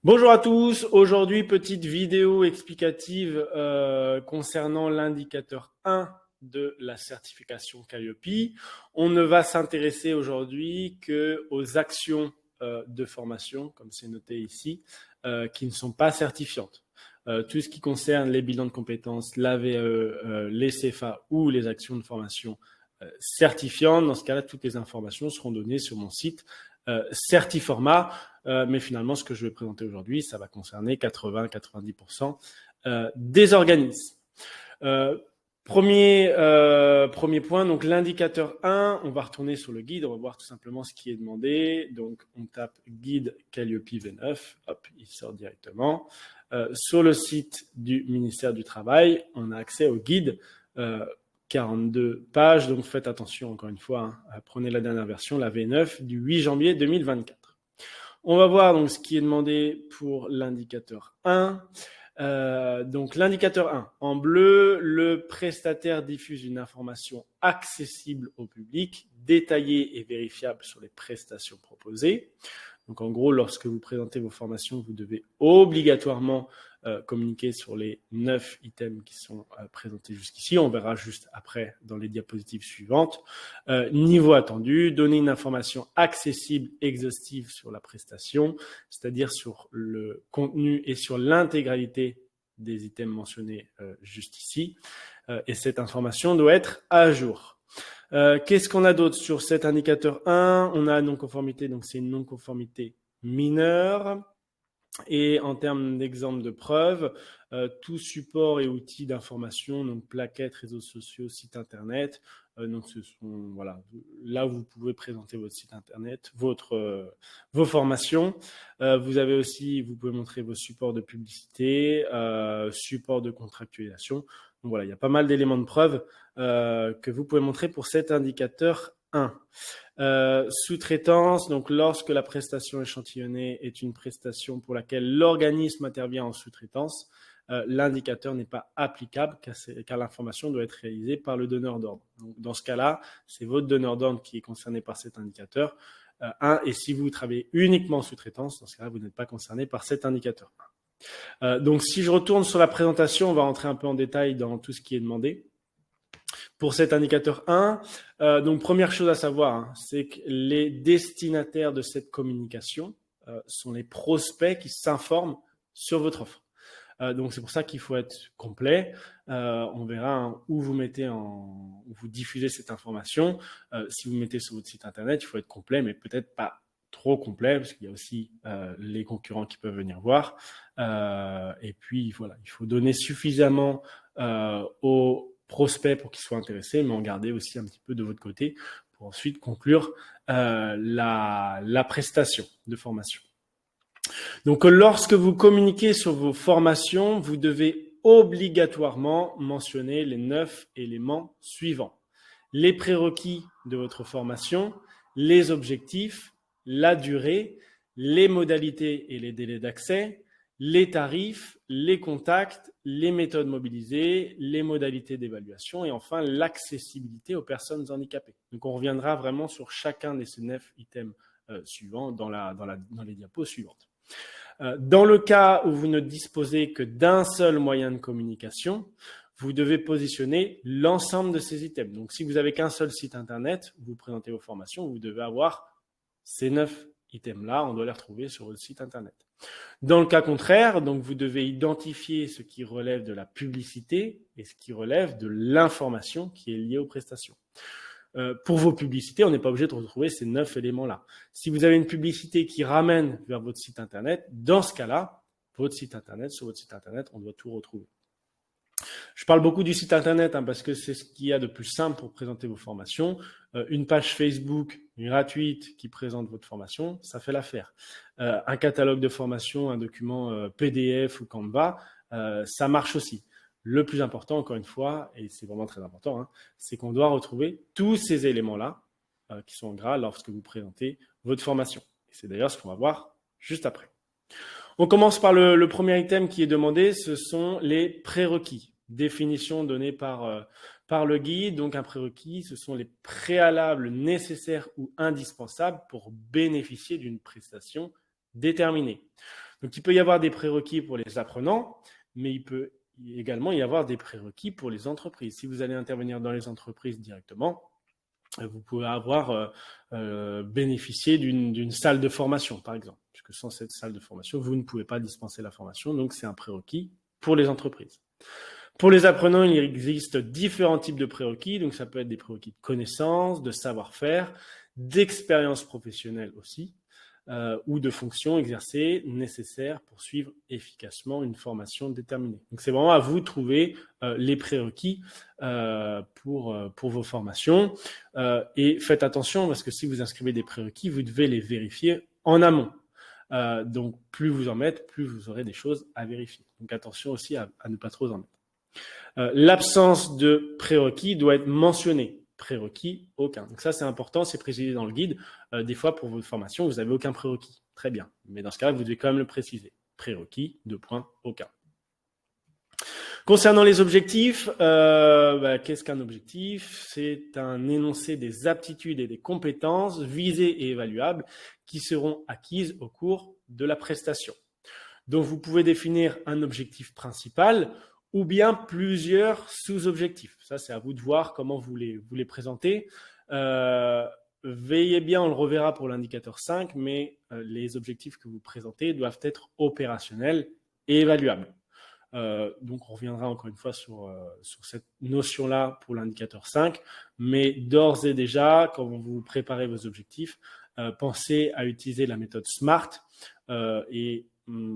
Bonjour à tous, aujourd'hui petite vidéo explicative concernant l'indicateur 1 de la certification Calliope. On ne va s'intéresser aujourd'hui qu'aux actions de formation, comme c'est noté ici, qui ne sont pas certifiantes. Tout ce qui concerne les bilans de compétences, la VAE, les CFA ou les actions de formation certifiantes, dans ce cas-là, toutes les informations seront données sur mon site Certiformat. Mais finalement, ce que je vais présenter aujourd'hui, ça va concerner 80-90% des organismes. Premier point, donc l'indicateur 1, on va retourner sur le guide, on va voir tout simplement ce qui est demandé. Donc, on tape guide Calliope V9, hop, il sort directement. Sur le site du ministère du Travail, on a accès au guide. 42 pages, donc faites attention encore une fois, prenez la dernière version, la V9 du 8 janvier 2024. On va voir donc ce qui est demandé pour l'indicateur 1. Donc l'indicateur 1, en bleu, le prestataire diffuse une information accessible au public, détaillée et vérifiable sur les prestations proposées. Donc en gros, lorsque vous présentez vos formations, vous devez obligatoirement communiquer sur les 9 items qui sont présentés jusqu'ici. On verra juste après dans les diapositives suivantes. Niveau attendu, donner une information accessible, exhaustive sur la prestation, c'est-à-dire sur le contenu et sur l'intégralité des items mentionnés juste ici. Et cette information doit être à jour. Qu'est-ce qu'on a d'autre sur cet indicateur 1? On a non-conformité, donc c'est une non-conformité mineure. Et en termes d'exemple de preuve, tout support et outils d'information, donc plaquettes, réseaux sociaux, sites internet. Donc ce sont voilà, là où vous pouvez présenter votre site internet, vos formations. Vous avez aussi, vous pouvez montrer vos supports de publicité, supports de contractualisation. Donc voilà, il y a pas mal d'éléments de preuve que vous pouvez montrer pour cet indicateur 1. Sous-traitance, donc lorsque la prestation échantillonnée est une prestation pour laquelle l'organisme intervient en sous-traitance, l'indicateur n'est pas applicable car l'information doit être réalisée par le donneur d'ordre. Donc, dans ce cas-là, c'est votre donneur d'ordre qui est concerné par cet indicateur 1, et si vous travaillez uniquement en sous-traitance, dans ce cas-là, vous n'êtes pas concerné par cet indicateur 1. Donc si je retourne sur la présentation, on va rentrer un peu en détail dans tout ce qui est demandé. Pour cet indicateur 1, donc première chose à savoir, c'est que les destinataires de cette communication sont les prospects qui s'informent sur votre offre. Donc c'est pour ça qu'il faut être complet. On verra où vous mettez où vous diffusez cette information. Si vous mettez sur votre site internet, il faut être complet, mais peut-être pas trop complet, parce qu'il y a aussi les concurrents qui peuvent venir voir. Et puis voilà, il faut donner suffisamment aux prospects pour qu'ils soient intéressés, mais en garder aussi un petit peu de votre côté pour ensuite conclure la prestation de formation. Donc, lorsque vous communiquez sur vos formations, vous devez obligatoirement mentionner les 9 éléments suivants. Les prérequis de votre formation, les objectifs, la durée, les modalités et les délais d'accès, les tarifs, les contacts, les méthodes mobilisées, les modalités d'évaluation et enfin l'accessibilité aux personnes handicapées. Donc, on reviendra vraiment sur chacun de ces 9 items suivants dans les diapos suivantes. Dans le cas où vous ne disposez que d'un seul moyen de communication, vous devez positionner l'ensemble de ces items. Donc, si vous n'avez qu'un seul site internet, vous présentez vos formations, vous devez avoir ces 9 items-là, on doit les retrouver sur votre site internet. Dans le cas contraire, donc vous devez identifier ce qui relève de la publicité et ce qui relève de l'information qui est liée aux prestations. Pour vos publicités, on n'est pas obligé de retrouver ces 9 éléments-là. Si vous avez une publicité qui ramène vers votre site internet, dans ce cas-là, sur votre site internet, on doit tout retrouver. Je parle beaucoup du site internet parce que c'est ce qu'il y a de plus simple pour présenter vos formations. Une page Facebook gratuite qui présente votre formation, ça fait l'affaire. Un catalogue de formation, un document PDF ou Canva, ça marche aussi. Le plus important, encore une fois, et c'est vraiment très important, c'est qu'on doit retrouver tous ces éléments-là qui sont en gras lorsque vous présentez votre formation. Et c'est d'ailleurs ce qu'on va voir juste après. On commence par le premier item qui est demandé, ce sont les prérequis. Définition donnée par le guide. Donc, un prérequis, ce sont les préalables nécessaires ou indispensables pour bénéficier d'une prestation déterminée. Donc, il peut y avoir des prérequis pour les apprenants, mais il peut également y avoir des prérequis pour les entreprises. Si vous allez intervenir dans les entreprises directement, vous pouvez avoir bénéficié d'une salle de formation, par exemple, puisque sans cette salle de formation, vous ne pouvez pas dispenser la formation, donc c'est un prérequis pour les entreprises. Pour les apprenants, il existe différents types de prérequis, donc ça peut être des prérequis de connaissances, de savoir-faire, d'expérience professionnelle aussi, ou de fonctions exercées nécessaires pour suivre efficacement une formation déterminée. Donc c'est vraiment à vous de trouver les prérequis pour vos formations. Et faites attention parce que si vous inscrivez des prérequis, vous devez les vérifier en amont. Donc plus vous en mettez, plus vous aurez des choses à vérifier. Donc attention aussi à ne pas trop en mettre. L'absence de prérequis doit être mentionnée. Prérequis, aucun. Donc ça, c'est important, c'est précisé dans le guide. Des fois, pour votre formation, vous n'avez aucun prérequis. Très bien. Mais dans ce cas-là, vous devez quand même le préciser. Prérequis, aucun. Concernant les objectifs, qu'est-ce qu'un objectif? C'est un énoncé des aptitudes et des compétences visées et évaluables qui seront acquises au cours de la prestation. Donc, vous pouvez définir un objectif principal ou bien plusieurs sous-objectifs. Ça, c'est à vous de voir comment vous les présentez. Veillez bien, on le reverra pour l'indicateur 5, mais les objectifs que vous présentez doivent être opérationnels et évaluables. Donc, on reviendra encore une fois sur cette notion-là pour l'indicateur 5, mais d'ores et déjà, quand vous préparez vos objectifs, pensez à utiliser la méthode SMART et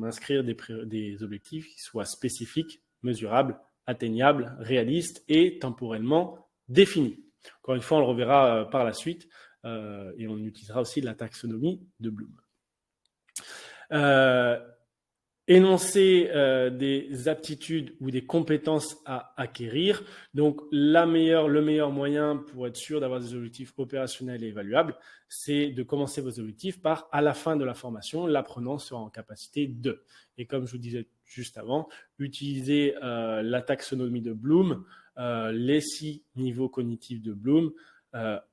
inscrire des objectifs qui soient spécifiques, mesurables, atteignables, réalistes et temporellement définis. Encore une fois, on le reverra par la suite et on utilisera aussi la taxonomie de Bloom. Énoncer des aptitudes ou des compétences à acquérir. Donc, le meilleur moyen pour être sûr d'avoir des objectifs opérationnels et évaluables, c'est de commencer vos objectifs par, à la fin de la formation, l'apprenant sera en capacité de. Et comme je vous disais juste avant, utiliser la taxonomie de Bloom, les 6 niveaux cognitifs de Bloom,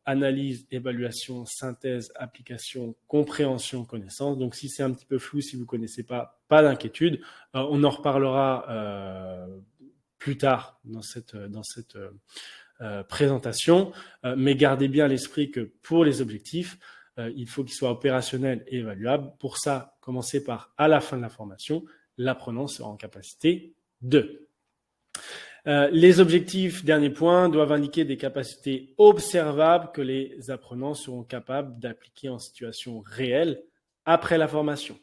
analyse, évaluation, synthèse, application, compréhension, connaissance. Donc, si c'est un petit peu flou, si vous ne connaissez pas d'inquiétude. On en reparlera plus tard dans cette présentation. Mais gardez bien à l'esprit que pour les objectifs, il faut qu'ils soient opérationnels et évaluables. Pour ça, commencez par, à la fin de la formation, l'apprenant sera en capacité de. Les objectifs, dernier point, doivent indiquer des capacités observables que les apprenants seront capables d'appliquer en situation réelle après la formation.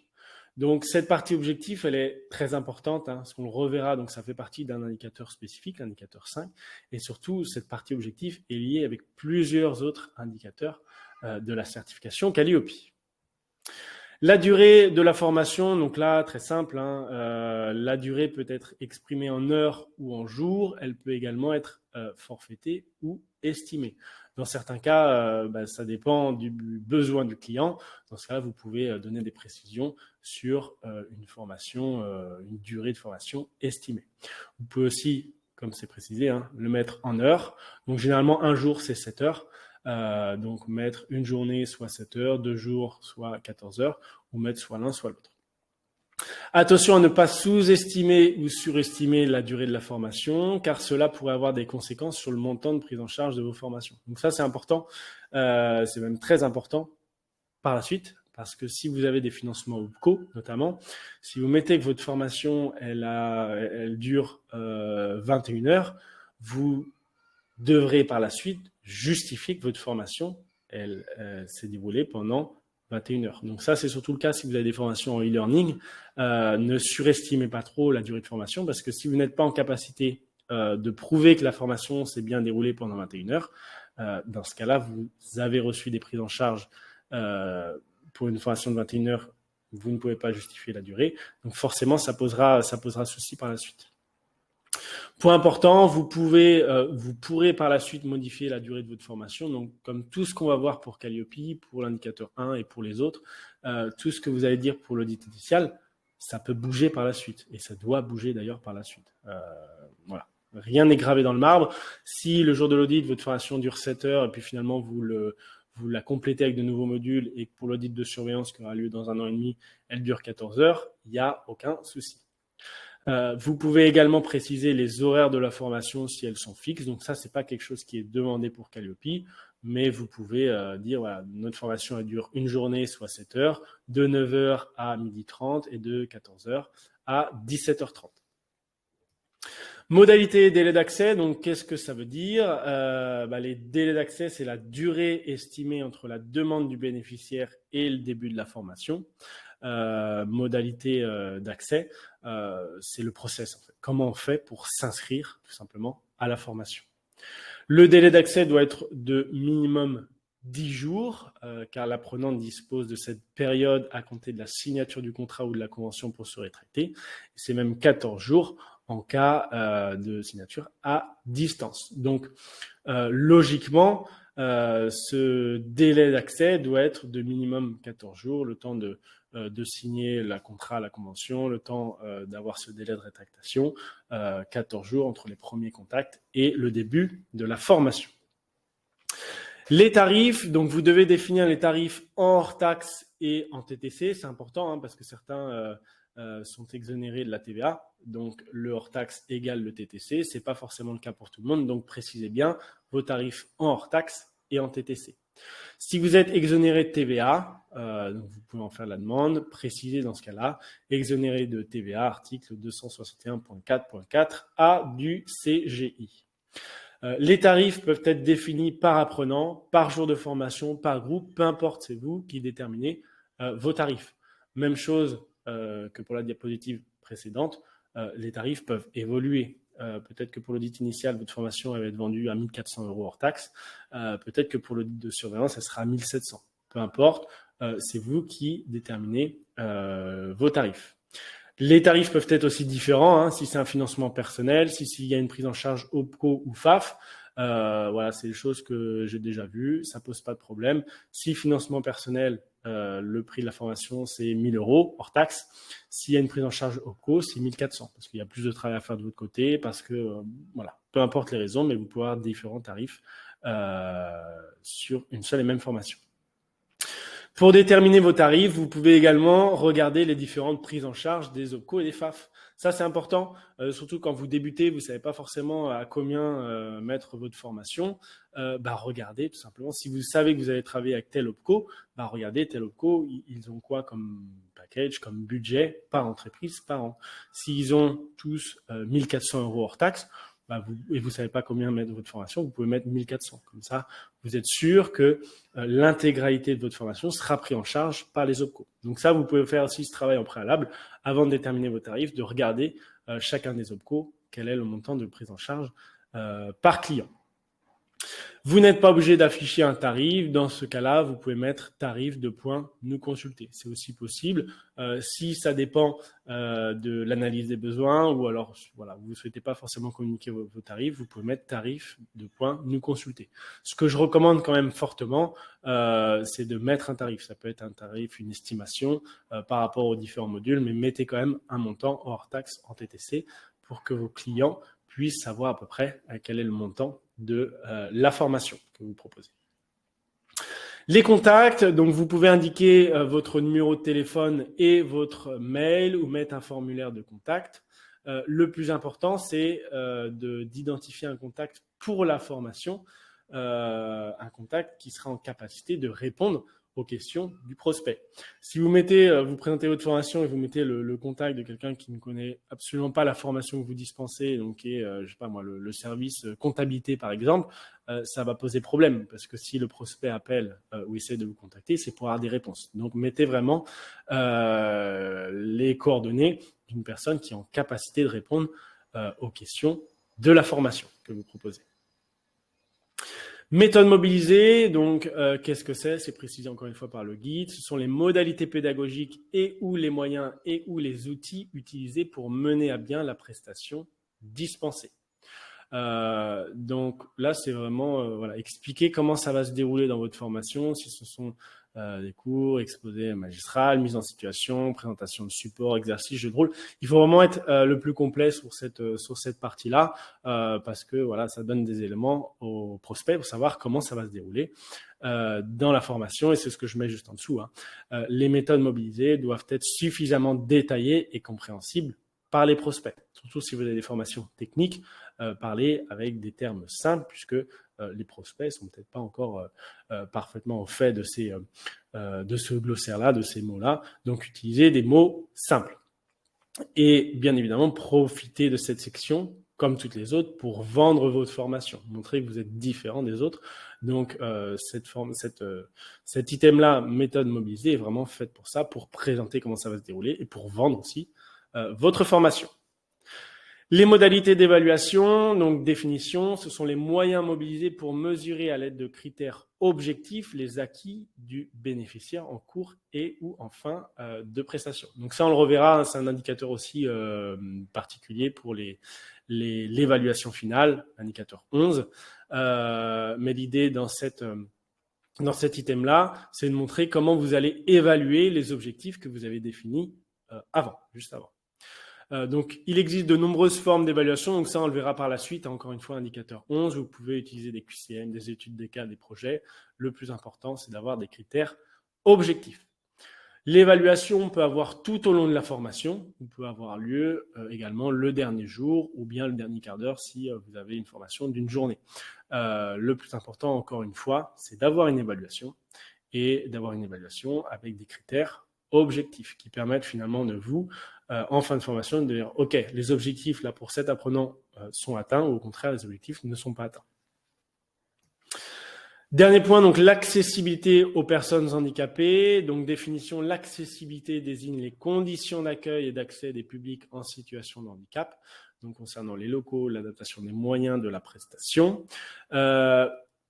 Donc, cette partie objectif, elle est très importante, parce qu'on le reverra, donc ça fait partie d'un indicateur spécifique, l'indicateur 5, et surtout, cette partie objectif est liée avec plusieurs autres indicateurs de la certification Calliope. La durée de la formation, donc là, très simple, la durée peut être exprimée en heures ou en jours, elle peut également être forfaitée ou estimée. Dans certains cas, ça dépend du besoin du client. Dans ce cas-là, vous pouvez donner des précisions sur une formation, une durée de formation estimée. Vous pouvez aussi, comme c'est précisé, le mettre en heures. Donc généralement, un jour, c'est 7 heures. Donc mettre une journée soit 7 heures, 2 jours soit 14 heures, ou mettre soit l'un soit l'autre. Attention à ne pas sous-estimer ou surestimer la durée de la formation, car cela pourrait avoir des conséquences sur le montant de prise en charge de vos formations. Donc ça, c'est important, c'est même très important par la suite, parce que si vous avez des financements OPCO, notamment, si vous mettez que votre formation, elle dure 21 heures, vous devrez par la suite justifier que votre formation, elle s'est déroulée pendant 21 heures. Donc ça, c'est surtout le cas si vous avez des formations en e-learning. Ne surestimez pas trop la durée de formation parce que si vous n'êtes pas en capacité de prouver que la formation s'est bien déroulée pendant 21 heures, dans ce cas-là, vous avez reçu des prises en charge pour une formation de 21 heures, vous ne pouvez pas justifier la durée. Donc forcément, ça posera souci par la suite. Point important, vous pourrez par la suite modifier la durée de votre formation. Donc, comme tout ce qu'on va voir pour Calliope, pour l'indicateur 1 et pour les autres, tout ce que vous allez dire pour l'audit initial, ça peut bouger par la suite. Et ça doit bouger d'ailleurs par la suite. Voilà. Rien n'est gravé dans le marbre. Si le jour de l'audit, votre formation dure 7 heures et puis finalement vous vous la complétez avec de nouveaux modules et que pour l'audit de surveillance qui aura lieu dans 1 an et demi, elle dure 14 heures, il n'y a aucun souci. Vous pouvez également préciser les horaires de la formation si elles sont fixes. Donc ça, c'est pas quelque chose qui est demandé pour Calliope, mais vous pouvez dire, voilà, notre formation elle dure une journée, soit 7 heures, de 9 heures à 12h30 et de 14 heures à 17h30. Modalité et délai d'accès, donc qu'est-ce que ça veut dire? Les délais d'accès, c'est la durée estimée entre la demande du bénéficiaire et le début de la formation. Modalité d'accès, c'est le process en fait. Comment on fait pour s'inscrire tout simplement à la formation. Le délai d'accès doit être de minimum 10 jours, car l'apprenant dispose de cette période à compter de la signature du contrat ou de la convention pour se rétracter. C'est même 14 jours en cas de signature à distance. Donc, logiquement, ce délai d'accès doit être de minimum 14 jours, le temps de signer la contrat, la convention, le temps d'avoir ce délai de rétractation, 14 jours entre les premiers contacts et le début de la formation. Les tarifs, donc vous devez définir les tarifs hors taxes et en TTC, c'est important parce que certains sont exonérés de la TVA, donc le hors taxe égale le TTC, c'est pas forcément le cas pour tout le monde, donc précisez bien vos tarifs en hors taxes et en TTC. Si vous êtes exonéré de TVA, donc vous pouvez en faire la demande, précisez dans ce cas-là, exonéré de TVA, article 261.4.4 A du CGI. Les tarifs peuvent être définis par apprenant, par jour de formation, par groupe, peu importe, c'est vous qui déterminez vos tarifs. Même chose que pour la diapositive précédente, les tarifs peuvent évoluer. Peut-être que pour l'audit initial, votre formation va être vendue à 1 400 € hors taxe. Peut-être que pour l'audit de surveillance, elle sera à 1 700. Peu importe, c'est vous qui déterminez vos tarifs. Les tarifs peuvent être aussi différents, si c'est un financement personnel, s'il y a une prise en charge OPCO ou FAF. Voilà, c'est des choses que j'ai déjà vues, ça pose pas de problème. Si financement personnel, le prix de la formation, c'est 1 000 € hors taxe. S'il y a une prise en charge OPCO, c'est 1 400 parce qu'il y a plus de travail à faire de votre côté, parce que, voilà, peu importe les raisons, mais vous pouvez avoir différents tarifs sur une seule et même formation. Pour déterminer vos tarifs, vous pouvez également regarder les différentes prises en charge des OPCO et des FAF. Ça, c'est important, surtout quand vous débutez, vous ne savez pas forcément à combien mettre votre formation. Regardez tout simplement. Si vous savez que vous allez travailler avec tel OPCO, regardez tel OPCO, ils ont quoi comme package, comme budget par entreprise, par an. S'ils ont tous 1 400 € hors taxe, et vous ne savez pas combien mettre votre formation, vous pouvez mettre 1 400. Comme ça, vous êtes sûr que l'intégralité de votre formation sera prise en charge par les OPCO. Donc ça, vous pouvez faire aussi ce travail en préalable avant de déterminer vos tarifs, de regarder chacun des OPCO, quel est le montant de prise en charge par client. Vous n'êtes pas obligé d'afficher un tarif. Dans ce cas-là, vous pouvez mettre tarif de points nous consulter. C'est aussi possible. Si ça dépend de l'analyse des besoins ou alors voilà, vous ne souhaitez pas forcément communiquer vos tarifs, vous pouvez mettre tarif de points nous consulter. Ce que je recommande quand même fortement, c'est de mettre un tarif. Ça peut être un tarif, une estimation par rapport aux différents modules, mais mettez quand même un montant hors taxe en TTC pour que vos clients puissent savoir à peu près quel est le montant de la formation que vous proposez. Les contacts, donc vous pouvez indiquer votre numéro de téléphone et votre mail ou mettre un formulaire de contact. Le plus important, c'est d'identifier un contact pour la formation, un contact qui sera en capacité de répondre aux questions du prospect. Si vous vous présentez votre formation et vous mettez le contact de quelqu'un qui ne connaît absolument pas la formation que vous dispensez, donc qui est, je sais pas moi, le service comptabilité par exemple, ça va poser problème parce que si le prospect appelle ou essaie de vous contacter, c'est pour avoir des réponses. Donc mettez vraiment les coordonnées d'une personne qui est en capacité de répondre aux questions de la formation que vous proposez. Méthode mobilisée, donc qu'est-ce que c'est? C'est précisé encore une fois par le guide. Ce sont les modalités pédagogiques et ou les moyens et ou les outils utilisés pour mener à bien la prestation dispensée. Donc là, c'est vraiment expliquer comment ça va se dérouler dans votre formation, si ce sont des cours, exposé magistral, mise en situation, présentation de support, exercice, jeu de rôle. Il faut vraiment être le plus complet sur cette partie-là parce que voilà, ça donne des éléments aux prospects pour savoir comment ça va se dérouler dans la formation, et c'est ce que je mets juste en dessous. Les méthodes mobilisées doivent être suffisamment détaillées et compréhensibles par les prospects. Surtout si vous avez des formations techniques, parlez avec des termes simples puisque les prospects ne sont peut-être pas encore parfaitement au fait de ce glossaire-là, de ces mots-là. Donc, utilisez des mots simples. Et bien évidemment, profitez de cette section, comme toutes les autres, pour vendre votre formation. Montrez que vous êtes différent des autres. Donc, cet item-là, méthode mobilisée, est vraiment faite pour ça, pour présenter comment ça va se dérouler et pour vendre aussi votre formation. Les modalités d'évaluation, donc définition, ce sont les moyens mobilisés pour mesurer à l'aide de critères objectifs les acquis du bénéficiaire en cours et ou en fin de prestation. Donc ça, on le reverra, c'est un indicateur aussi particulier pour l'évaluation finale, indicateur 11. Mais l'idée dans cet item-là, c'est de montrer comment vous allez évaluer les objectifs que vous avez définis juste avant. Donc, il existe de nombreuses formes d'évaluation. Donc, ça, on le verra par la suite. Encore une fois, indicateur 11, vous pouvez utiliser des QCM, des études des cas, des projets. Le plus important, c'est d'avoir des critères objectifs. L'évaluation peut avoir tout au long de la formation. Elle peut avoir lieu également le dernier jour ou bien le dernier quart d'heure si vous avez une formation d'une journée. Le plus important, encore une fois, c'est d'avoir une évaluation et d'avoir une évaluation avec des critères objectifs qui permettent finalement de vous, en fin de formation, de dire « Ok, les objectifs là pour cet apprenant sont atteints » ou au contraire, les objectifs ne sont pas atteints. Dernier point, donc l'accessibilité aux personnes handicapées. Donc définition, l'accessibilité désigne les conditions d'accueil et d'accès des publics en situation de handicap. Donc concernant les locaux, l'adaptation des moyens de la prestation.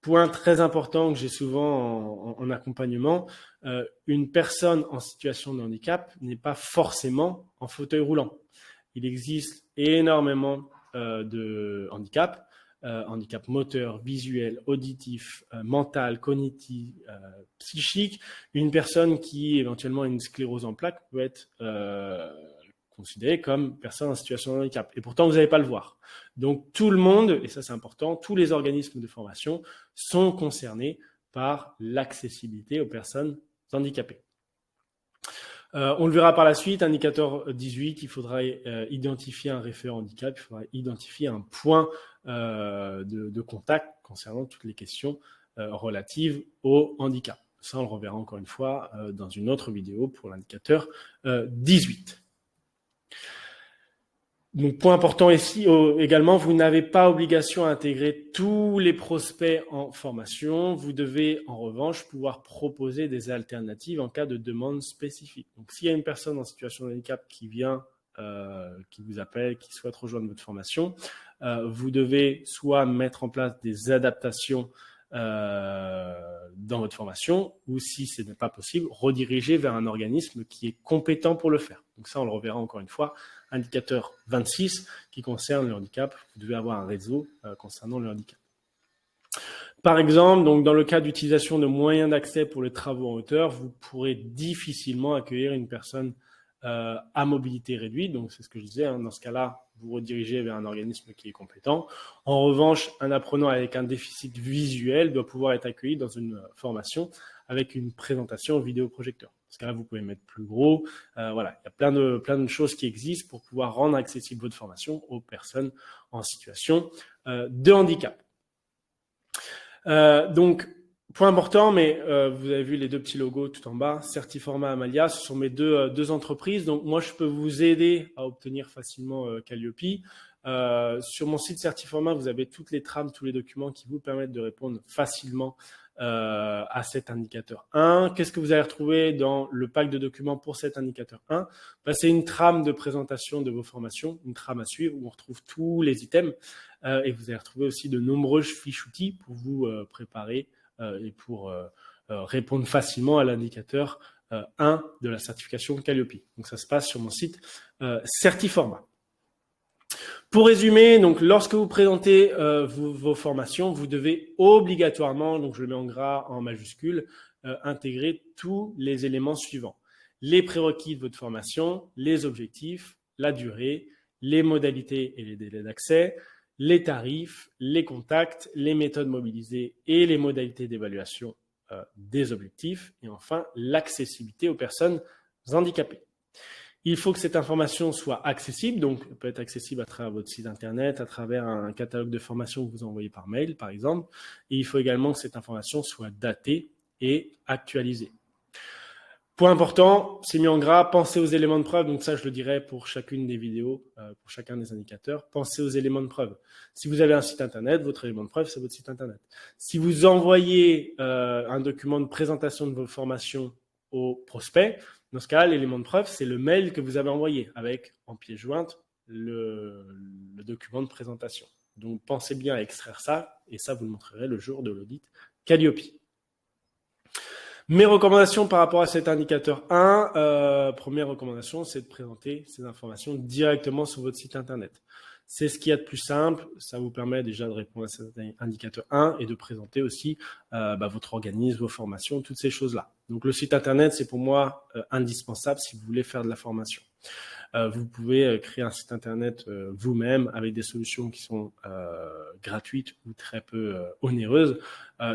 Point très important que j'ai souvent en accompagnement, une personne en situation de handicap n'est pas forcément en fauteuil roulant. Il existe énormément de handicaps. Handicap moteur, visuel, auditif, mental, cognitif, psychique. Une personne qui éventuellement a une sclérose en plaques peut être considérée comme personne en situation de handicap. Et pourtant, vous n'allez pas le voir. Donc, tout le monde, et ça c'est important, tous les organismes de formation sont concernés par l'accessibilité aux personnes handicapées. On le verra par la suite, indicateur 18, il faudra identifier un référent handicap, il faudra identifier un point de contact concernant toutes les questions relatives au handicap. Ça, on le reverra encore une fois dans une autre vidéo pour l'indicateur 18. Donc, point important ici également, vous n'avez pas obligation à intégrer tous les prospects en formation. Vous devez en revanche pouvoir proposer des alternatives en cas de demande spécifique. Donc, s'il y a une personne en situation de handicap qui vient, qui vous appelle, qui souhaite rejoindre votre formation, vous devez soit mettre en place des adaptations dans votre formation, ou si ce n'est pas possible, rediriger vers un organisme qui est compétent pour le faire. Donc ça, on le reverra encore une fois. Indicateur 26 qui concerne le handicap. Vous devez avoir un réseau concernant le handicap. Par exemple, donc dans le cas d'utilisation de moyens d'accès pour les travaux en hauteur, vous pourrez difficilement accueillir une personne à mobilité réduite. Donc c'est ce que je disais, dans ce cas-là, vous redirigez vers un organisme qui est compétent. En revanche, un apprenant avec un déficit visuel doit pouvoir être accueilli dans une formation avec une présentation vidéoprojecteur. Dans ce cas-là, vous pouvez mettre plus gros. Voilà, il y a plein de choses qui existent pour pouvoir rendre accessible votre formation aux personnes en situation de handicap. Donc, point important, mais vous avez vu les deux petits logos tout en bas, Certiforma, Amalia, ce sont mes deux entreprises. Donc, moi, je peux vous aider à obtenir facilement Calliope. Sur mon site Certiforma, vous avez toutes les trames, tous les documents qui vous permettent de répondre facilement à cet indicateur 1. Qu'est-ce que vous allez retrouver dans le pack de documents pour cet indicateur 1 ? C'est une trame de présentation de vos formations, une trame à suivre où on retrouve tous les items et vous allez retrouver aussi de nombreux fiches outils pour vous préparer et pour répondre facilement à l'indicateur 1 de la certification Calliope. Donc ça se passe sur mon site Certiforma. Pour résumer, donc lorsque vous présentez vos formations, vous devez obligatoirement, donc je le mets en gras en majuscule, intégrer tous les éléments suivants. Les prérequis de votre formation, les objectifs, la durée, les modalités et les délais d'accès, les tarifs, les contacts, les méthodes mobilisées et les modalités d'évaluation des objectifs, et enfin l'accessibilité aux personnes handicapées. Il faut que cette information soit accessible, donc elle peut être accessible à travers votre site internet, à travers un catalogue de formation que vous envoyez par mail, par exemple, et il faut également que cette information soit datée et actualisée. Point important, c'est mis en gras, pensez aux éléments de preuve. Donc ça, je le dirais pour chacune des vidéos, pour chacun des indicateurs. Pensez aux éléments de preuve. Si vous avez un site internet, votre élément de preuve, c'est votre site internet. Si vous envoyez un document de présentation de vos formations au prospect, dans ce cas, l'élément de preuve, c'est le mail que vous avez envoyé avec, en pièce jointe, le document de présentation. Donc pensez bien à extraire ça, et ça, vous le montrerez le jour de l'audit Calliope. Mes recommandations par rapport à cet indicateur 1, première recommandation, c'est de présenter ces informations directement sur votre site internet. C'est ce qu'il y a de plus simple, ça vous permet déjà de répondre à cet indicateur 1 et de présenter aussi votre organisme, vos formations, toutes ces choses-là. Donc le site internet, c'est pour moi indispensable si vous voulez faire de la formation. Vous pouvez créer un site internet vous-même avec des solutions qui sont gratuites ou très peu onéreuses.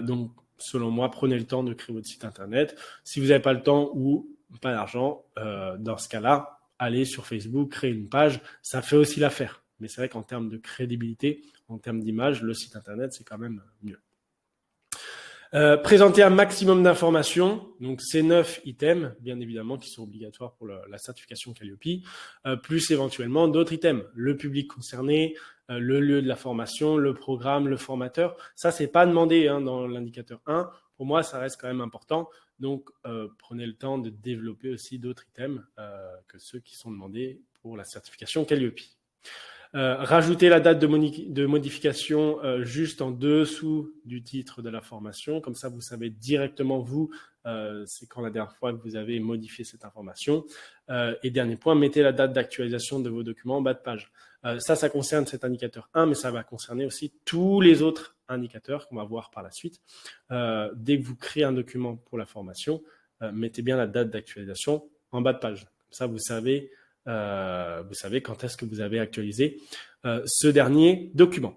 Donc, selon moi, prenez le temps de créer votre site internet. Si vous n'avez pas le temps ou pas d'argent, dans ce cas-là, allez sur Facebook, créez une page. Ça fait aussi l'affaire. Mais c'est vrai qu'en termes de crédibilité, en termes d'image, le site internet, c'est quand même mieux. Présenter un maximum d'informations, donc ces 9 items, bien évidemment, qui sont obligatoires pour la certification Calliope, plus éventuellement d'autres items, le public concerné, le lieu de la formation, le programme, le formateur. Ça, c'est pas demandé dans l'indicateur 1. Pour moi, ça reste quand même important. Donc, prenez le temps de développer aussi d'autres items que ceux qui sont demandés pour la certification Calliope. Rajouter la date de modification juste en dessous du titre de la formation. Comme ça, vous savez directement, vous, c'est quand la dernière fois que vous avez modifié cette information. Et dernier point, mettez la date d'actualisation de vos documents en bas de page. Ça concerne cet indicateur 1, mais ça va concerner aussi tous les autres indicateurs qu'on va voir par la suite. Dès que vous créez un document pour la formation, mettez bien la date d'actualisation en bas de page. Comme ça, vous savez quand est-ce que vous avez actualisé ce dernier document.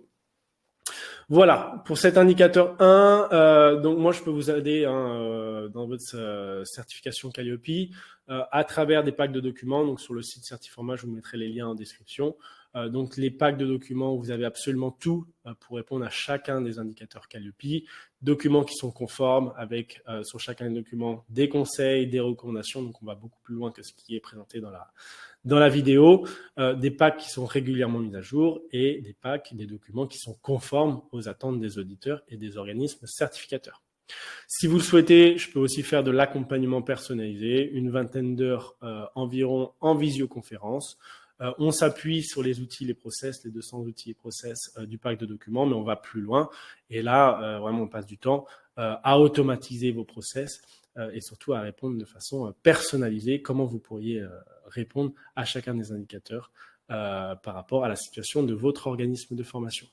Voilà, pour cet indicateur 1, donc moi je peux vous aider dans votre certification Calliope à travers des packs de documents. Donc sur le site Certiformat, je vous mettrai les liens en description. Donc les packs de documents où vous avez absolument tout pour répondre à chacun des indicateurs Calliope. Documents qui sont conformes avec sur chacun des documents des conseils, des recommandations. Donc on va beaucoup plus loin que ce qui est présenté dans la vidéo, des packs qui sont régulièrement mis à jour et des packs, des documents qui sont conformes aux attentes des auditeurs et des organismes certificateurs. Si vous le souhaitez, je peux aussi faire de l'accompagnement personnalisé, une vingtaine d'heures environ en visioconférence. On s'appuie sur les outils, les process, les 200 outils et process du pack de documents, mais on va plus loin. Et là, vraiment, on passe du temps à automatiser vos process et surtout à répondre de façon personnalisée, comment vous pourriez répondre à chacun des indicateurs par rapport à la situation de votre organisme de formation.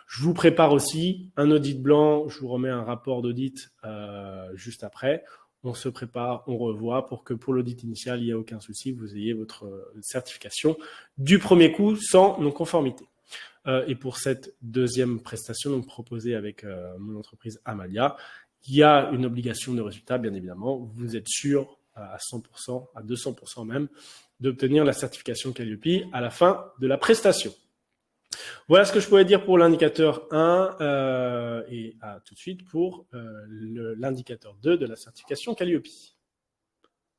Je vous prépare aussi un audit blanc, je vous remets un rapport d'audit juste après. On se prépare, on revoit pour que pour l'audit initial, il n'y ait aucun souci, vous ayez votre certification du premier coup sans non-conformité. Et pour cette deuxième prestation donc proposée avec mon entreprise Amalia, il y a une obligation de résultat, bien évidemment. Vous êtes sûr à 100%, à 200% même, d'obtenir la certification Calliope à la fin de la prestation. Voilà ce que je pouvais dire pour l'indicateur 1 et à tout de suite pour l'indicateur 2 de la certification Calliope.